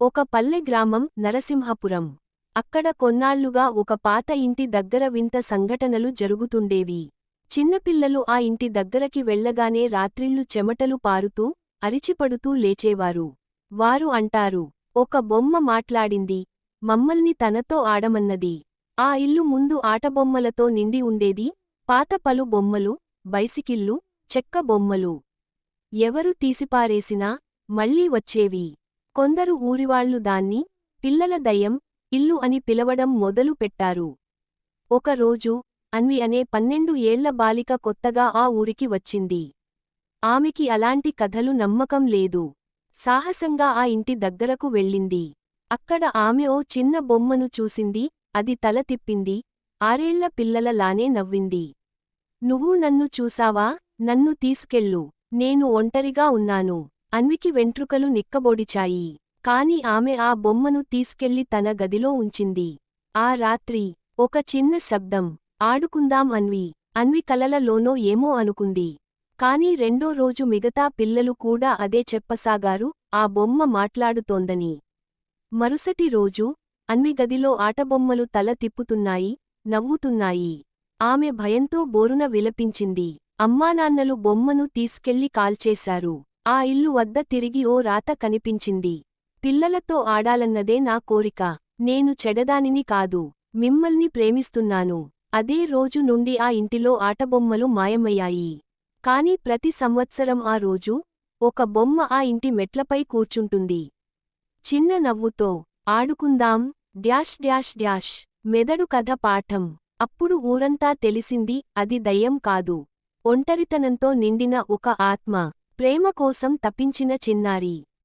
ఒక పల్లె గ్రామం నరసింహపురం. అక్కడ కొన్నాళ్లుగా ఒక పాత ఇంటి దగ్గర వింత సంఘటనలు జరుగుతుండేవి. చిన్నపిల్లలు ఆ ఇంటి దగ్గరకి వెళ్లగానే రాత్రిళ్లు చెమటలు పారుతూ, అరిచిపడుతూ లేచేవారు. వారు అంటారు, ఒక బొమ్మ మాట్లాడింది, మమ్మల్ని తనతో ఆడమన్నది. ఆ ఇల్లు ముందు ఆటబొమ్మలతో నిండి ఉండేది, పాత పలు బొమ్మలు, బైసికిళ్ళు, చెక్క బొమ్మలు. ఎవరు తీసిపారేసినా మళ్లీ వచ్చేవి. కొందరు ఊరివాళ్లు దాన్ని పిల్లల దయ్యం ఇల్లు అని పిలవడం మొదలు పెట్టారు. ఒకరోజు అన్వి అనే 12 ఏళ్ల బాలిక కొత్తగా ఆ ఊరికి వచ్చింది. ఆమెకి అలాంటి కథలు నమ్మకం లేదు. సాహసంగా ఆ ఇంటి దగ్గరకు వెళ్ళింది. అక్కడ ఆమె ఓ చిన్న బొమ్మను చూసింది, అది తల తిప్పింది, 6 ఏళ్ల పిల్లల లానే నవ్వింది. నువ్వు నన్ను చూసావా? నన్ను తీసుకెళ్ళు. నేను ఒంటరిగా ఉన్నాను. అన్వికి వెంట్రుకలు నిక్కబొడిచాయి. కాని ఆమె ఆ బొమ్మను తీసుకెళ్లి తన గదిలో ఉంచింది. ఆ రాత్రి ఒక చిన్న శబ్దం, ఆడుకుందాం అన్వి. అన్వి కలలలోనో ఏమో అనుకుంది. కాని రెండో రోజు మిగతా పిల్లలు కూడా అదే చెప్పసాగారు, ఆ బొమ్మ మాట్లాడుతోందని. మరుసటి రోజు అన్వి గదిలో ఆటబొమ్మలు తల తిప్పుతున్నాయి, నవ్వుతున్నాయి. ఆమె భయంతో బోరున విలపించింది. అమ్మానాన్నలు బొమ్మను తీసుకెళ్లి కాల్చేశారు. ఆ ఇల్లు వద్ద తిరిగి ఓ రాత కనిపించింది. పిల్లలతో ఆడాలన్నదే నా కోరిక. నేను చెడదానిని కాదు. మిమ్మల్ని ప్రేమిస్తున్నాను. అదే రోజు నుండి ఆ ఇంటిలో ఆటబొమ్మలు మాయమయ్యాయి. కాని ప్రతి సంవత్సరం ఆ రోజు ఒక బొమ్మ ఆ ఇంటి మెట్లపై కూర్చుంటుంది. చిన్న నవ్వుతో, ఆడుకుందాం డ్యాష్ డ్యాష్ డ్యాష్. మెదడు కథ పాఠం. అప్పుడు ఊరంతా తెలిసింది, అది దయ్యం కాదు. ఒంటరితనంతో నిండిన ఒక ఆత్మ. ప్రేమ కోసం తపించిన చిన్నారి.